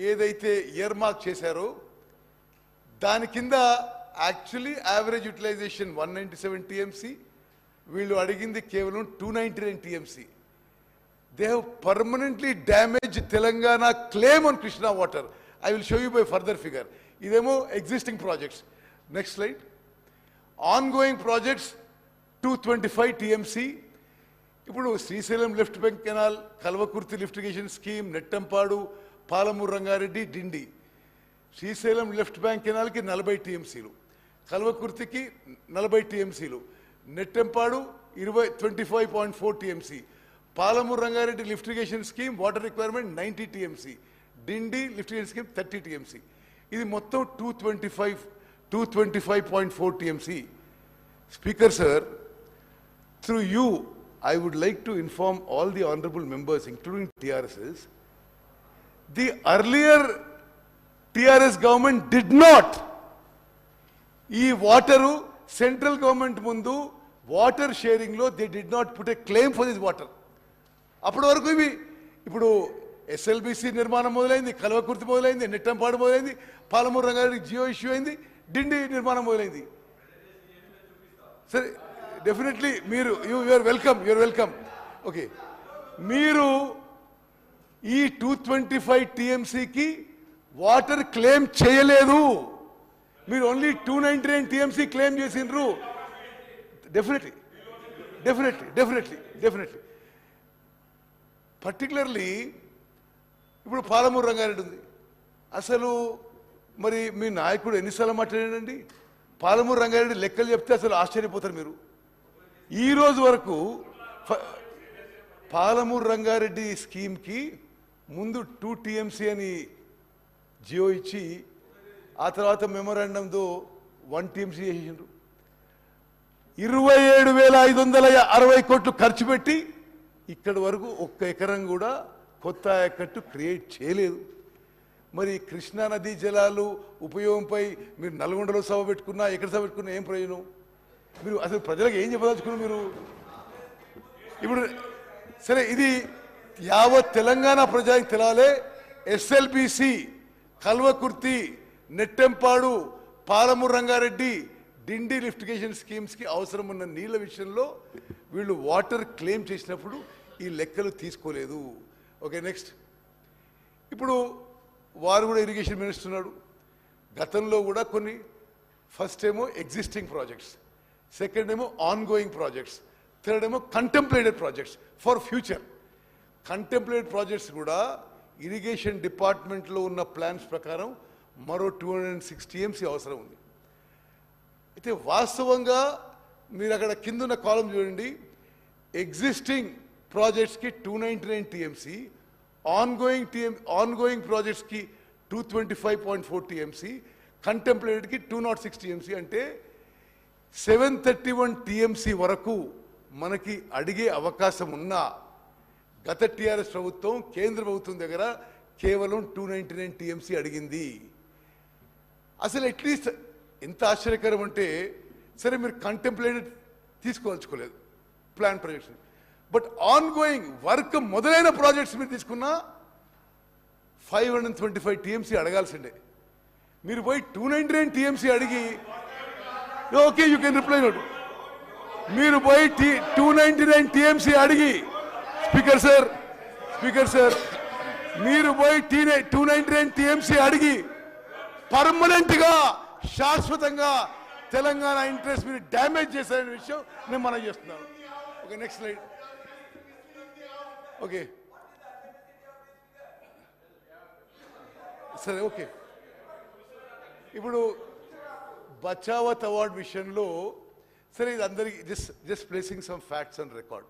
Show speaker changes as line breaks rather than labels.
ఏదైతే year mark చేశారో దాని కింద యాక్చువల్లీ యావరేజ్ యూటిలైజేషన్ 197 టీఎంసీ, వీళ్ళు అడిగింది కేవలం 299 TMC. They have permanently damage Telangana claim on Krishna water. I will show you by further figure. ఇదేమో existing projects. Next slide. Ongoing projects 225 TMC. ఇప్పుడు Srisailam lift bank canal, Kalwakurthy lift irrigation scheme, Nettempadu, Palamuru Rangareddy, Dindi. Srisailam left bank కెనాల్కి 40 టీఎంసీలు, కల్వకుర్తికి 40 టీఎంసీలు, Nettempadu 25.4 TMC, Palamuru Rangareddy lift irrigation scheme water requirement 90 TMC, Dindi lift irrigation scheme 30 TMC. ఇది మొత్తం 225.4 TMC. Speaker sir, through you I would like to inform all the honorable members, including TRSs, the earlier TRS government did not. ఈ water central government ముందు water sharing లో they did not put a claim for this water. అప్పటి వరకు ఇవి ఇప్పుడు SLBC నిర్మాణం మొదలైంది, కల్వకుర్తి మొదలైంది, నెట్టంపాడు మొదలైంది, పాలమూరు రంగారెడ్డి జియో ఇష్యూ అయింది, డిండి నిర్మాణం మొదలైంది. సరే, డెఫినెట్లీ మీరు యూఆర్ వెల్కమ్. ఓకే, మీరు ఈ 225 టీఎంసీకి వాటర్ క్లెయిమ్ చేయలేదు. మీరు ఓన్లీ 299 టీఎంసీ క్లెయిమ్ చేసిండ్రు. డెఫినెట్లీ పర్టికులర్లీ ఇప్పుడు పాలమూరు రంగారెడ్డి ఉంది. అసలు మరి మీ నాయకుడు ఎన్నిసార్లు మాట్లాడాడండి? పాలమూరు రంగారెడ్డి లెక్కలు చెప్తే అసలు ఆశ్చర్యపోతారు మీరు. ఈ రోజు వరకు పాలమూరు రంగారెడ్డి స్కీమ్కి ముందు 2 టీఎంసీ అని జియో ఇచ్చి ఆ తర్వాత మెమోరాండంతో 1 టీఎంసీ చేసిండ్రు. 27,560 కోట్లు ఖర్చు పెట్టి ఇక్కడి వరకు 1 ఎకరం కూడా కొత్త ఆయకట్టు క్రియేట్ చేయలేదు. మరి కృష్ణా నదీ జలాలు ఉపయోగంపై మీరు నల్గొండలో సభ పెట్టుకున్నా, ఎక్కడ సభ పెట్టుకున్నా ఏం ప్రయోజనం? మీరు అసలు ప్రజలకు ఏం చెప్పదలుచుకున్నారు మీరు? ఇప్పుడు సరే, ఇది యావత్ తెలంగాణ ప్రజలకు తెలాలే. ఎస్ఎల్బిసి, కల్వకుర్తి, నెట్టెంపాడు, పాలమూరు రంగారెడ్డి, డిండి లిఫ్ట్ ఇరిగేషన్ స్కీమ్స్కి అవసరం ఉన్న నీళ్ల విషయంలో వీళ్ళు వాటర్ క్లెయిమ్ చేసినప్పుడు ఈ లెక్కలు తీసుకోలేదు. Okay, next. ఇప్పుడు వారు కూడా ఇరిగేషన్ మినిస్టర్ ఉన్నాడు. గతంలో కూడా కొన్ని, ఫస్ట్ ఏమో ఎగ్జిస్టింగ్ ప్రాజెక్ట్స్, సెకండ్ ఏమో ఆన్ గోయింగ్ ప్రాజెక్ట్స్, థర్డ్ ఏమో contemplated projects for future. Contemplated projects కూడా ఇరిగేషన్ డిపార్ట్మెంట్లో ఉన్న ప్లాన్స్ ప్రకారం మరో 206 టీఎంసీ అవసరం ఉంది. అయితే వాస్తవంగా మీరు అక్కడ కిందున్న కాలం చూడండి. ఎగ్జిస్టింగ్ ప్రాజెక్ట్స్కి 299 టీఎంసీ, ఆన్ గోయింగ్ ప్రాజెక్ట్స్కి 225.4 టీఎంసీ, కంటెంప్లేటెడ్కి 206 టీఎంసీ. అంటే 731 టీఎంసీ వరకు మనకి అడిగే అవకాశం ఉన్న గత టీఆర్ఎస్ ప్రభుత్వం కేంద్ర ప్రభుత్వం దగ్గర కేవలం 299 టీఎంసీ అడిగింది. అసలు అట్లీస్ట్ ఎంత ఆశ్చర్యకరం అంటే, సరే మీరు కంటెంప్లేటెడ్ తీసుకోవాల్చుకోలేదు plan projects, but on going work మొదలైన ప్రాజెక్ట్స్ మీరు తీసుకున్నా 525 టీఎంసీ అడగాల్సిందే. మీరు పోయి 299 టీఎంసీ అడిగి, okay you can reply note. మీరు పోయి 299 టీఎంసీ అడిగి, స్పీకర్ సార్ మీరు పోయి 299 టీఎంసీ అడిగి పర్మనెంట్ గా శాశ్వతంగా తెలంగాణ ఇంట్రెస్ట్ మీరు డ్యామేజ్ చేశారనే విషయం నేను మనం చేస్తున్నాను. Okay, next slide. ఓకే సరే, ఓకే. ఇప్పుడు బచావత్ అవార్డ్ విషయంలో సరే, ఇది అందరికి just placing some facts and record.